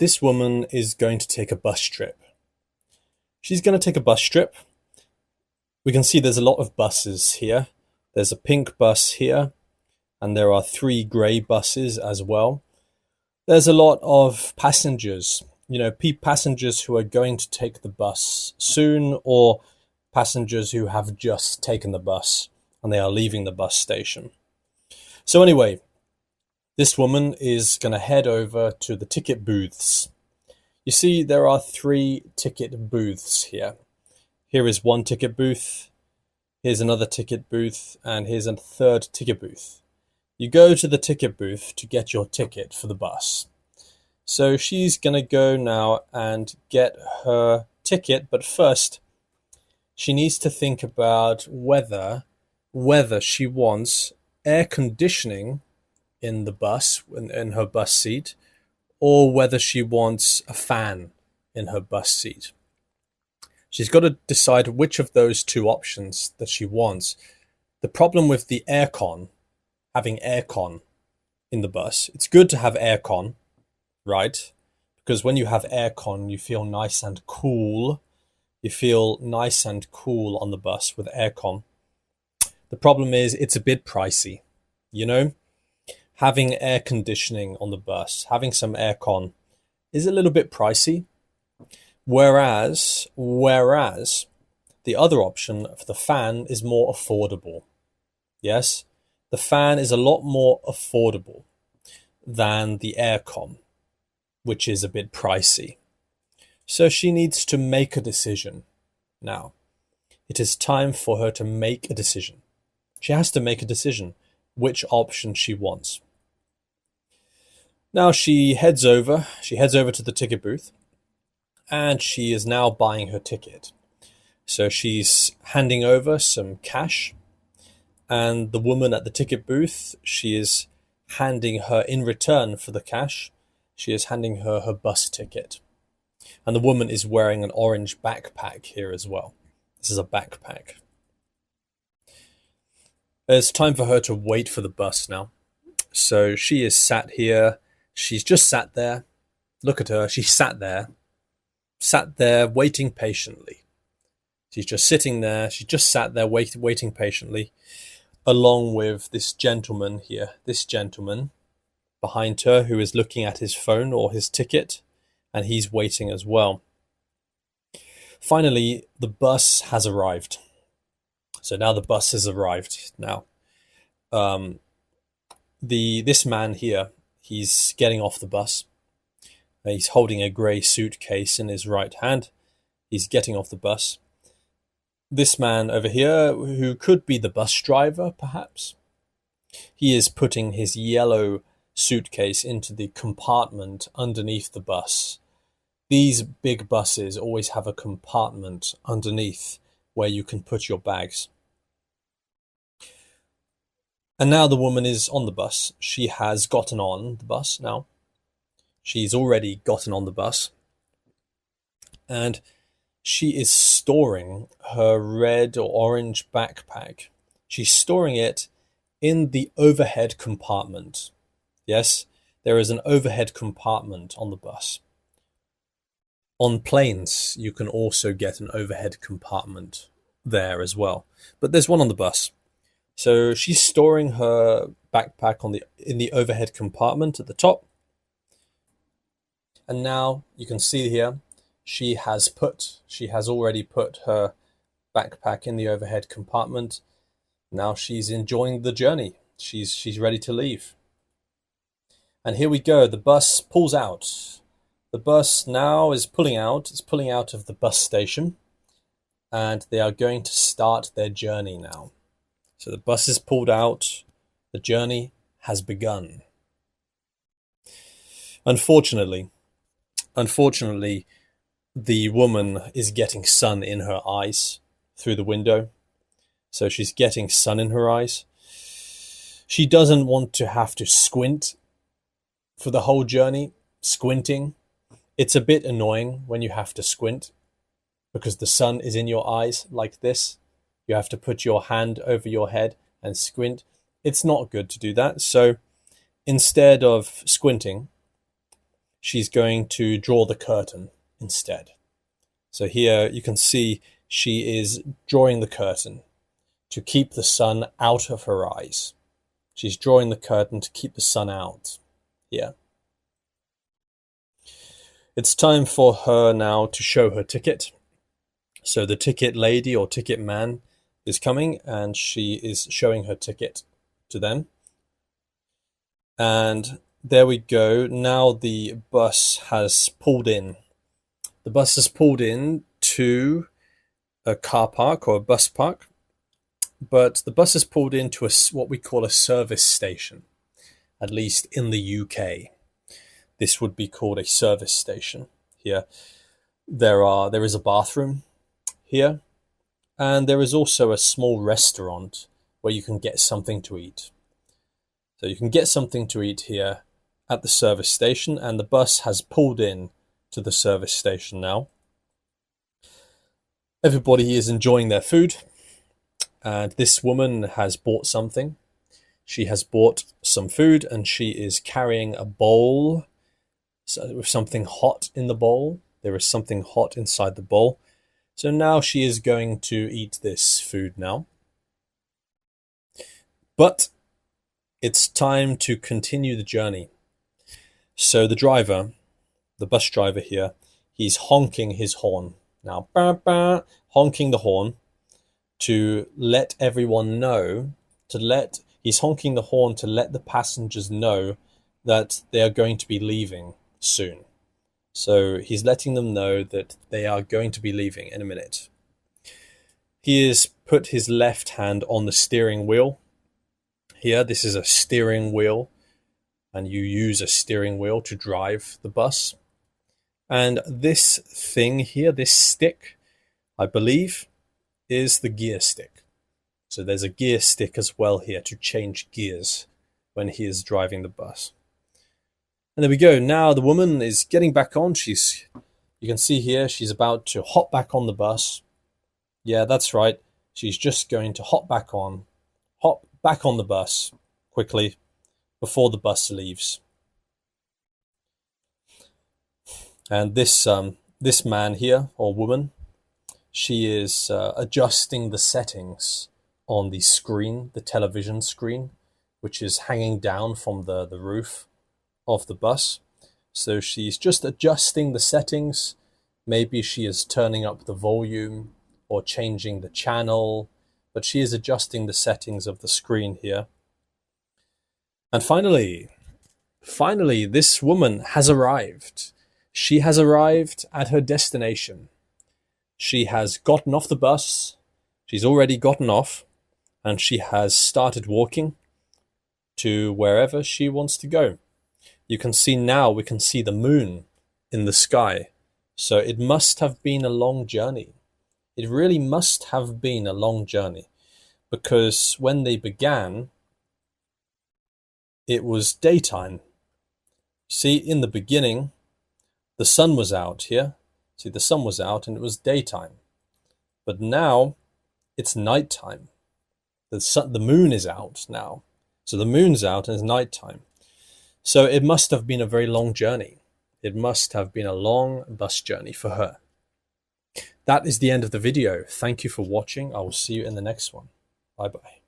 This woman is going to take a bus trip. She's going to take a bus trip. We can see there's a lot of buses here. There's a pink bus here, and there are 3 grey buses as well. There's a lot of passengers, passengers who are going to take the bus soon, or passengers who have just taken the bus and they are leaving the bus station. So anyway, this woman is going to head over to the ticket booths. You see, there are 3 ticket booths here. Here is one ticket booth, here's another ticket booth, and here's a 3rd ticket booth. You go to the ticket booth to get your ticket for the bus. So she's going to go now and get her ticket, but first she needs to think about whether she wants air conditioning in the bus, in her bus seat, or whether she wants a fan in her bus seat. She's got to decide which of those 2 options that she wants. The problem with the aircon, having aircon in the bus, it's good to have aircon, right? Because when you have aircon, you feel nice and cool. You feel nice and cool on the bus with aircon. The problem is it's a bit pricey, Having air conditioning on the bus, having some aircon is a little bit pricey. Whereas the other option for the fan is more affordable. Yes, the fan is a lot more affordable than the aircon, which is a bit pricey. So she needs to make a decision now. It is time for her to make a decision. She has to make a decision which option she wants. Now she heads over to the ticket booth, and she is now buying her ticket. So she's handing over some cash, and the woman at the ticket booth, she is handing her, in return for the cash, she is handing her her bus ticket. And the woman is wearing an orange backpack here as well. This is a backpack. It's time for her to wait for the bus now. So she is sat here. She's just sat there. Look at her. She sat there waiting patiently. She's just sitting there. She just sat there waiting patiently, along with this gentleman here. This gentleman behind her who is looking at his phone or his ticket, and he's waiting as well. Finally, the bus has arrived. So now the bus has arrived. Now, this man here, he's getting off the bus. He's holding a grey suitcase in his right hand. He's getting off the bus. This man over here, who could be the bus driver, perhaps, he is putting his yellow suitcase into the compartment underneath the bus. These big buses always have a compartment underneath where you can put your bags. And now the woman is on the bus. She has gotten on the bus now. She's already gotten on the bus. And she is storing her red or orange backpack. She's storing it in the overhead compartment. Yes, there is an overhead compartment on the bus. On planes, you can also get an overhead compartment there as well. But there's one on the bus. So she's storing her backpack in the overhead compartment at the top. And now you can see here, she has already put her backpack in the overhead compartment. Now she's enjoying the journey. She's ready to leave. And here we go. The bus pulls out. The bus now is pulling out. It's pulling out of the bus station, and they are going to start their journey now. So the bus is pulled out. The journey has begun. Unfortunately, the woman is getting sun in her eyes through the window. So she's getting sun in her eyes. She doesn't want to have to squint for the whole journey. Squinting, it's a bit annoying when you have to squint because the sun is in your eyes like this. You have to put your hand over your head and squint. It's not good to do that. So instead of squinting, she's going to draw the curtain instead. So here you can see she is drawing the curtain to keep the sun out of her eyes. She's drawing the curtain to keep the sun out here. It's time for her now to show her ticket. So the ticket lady or ticket man is coming and she is showing her ticket to them. And there we go. Now the bus has pulled in. The bus has pulled in to a car park or a bus park. But the bus has pulled into what we call a service station, at least in the UK. This would be called a service station here. There is a bathroom here, and there is also a small restaurant where you can get something to eat. So you can get something to eat here at the service station, and the bus has pulled in to the service station now. Everybody is enjoying their food, and this woman has bought something. She has bought some food, and she is carrying a bowl with something hot in the bowl. There is something hot inside the bowl. So now she is going to eat this food now. But it's time to continue the journey. So the bus driver here, he's honking his horn. Now, honking the horn to let everyone know, he's honking the horn to let the passengers know that they are going to be leaving soon. So he's letting them know that they are going to be leaving in a minute. He has put his left hand on the steering wheel. Here, this is a steering wheel, and you use a steering wheel to drive the bus. And this thing here, this stick, I believe, is the gear stick. So there's a gear stick as well here to change gears when he is driving the bus. And there we go. Now the woman is getting back on. You can see here, she's about to hop back on the bus. Yeah, that's right. She's just going to hop back on the bus quickly before the bus leaves. And this man here, or woman, she is adjusting the settings on the screen, the television screen, which is hanging down from the roof of the bus. So she's just adjusting the settings. Maybe she is turning up the volume or changing the channel, but she is adjusting the settings of the screen here. And finally, this woman has arrived. She has arrived at her destination. She has gotten off the bus. She's already gotten off, and she has started walking to wherever she wants to go. You can see now, we can see the moon in the sky. So it must have been a long journey. It really must have been a long journey, because when they began, it was daytime. See, in the beginning, the sun was out here. See, the sun was out and it was daytime. But now it's nighttime. The moon is out now. So the moon's out and it's nighttime. So it must have been a very long journey. It must have been a long bus journey for her. That is the end of the video. Thank you for watching. I will see you in the next one. Bye bye.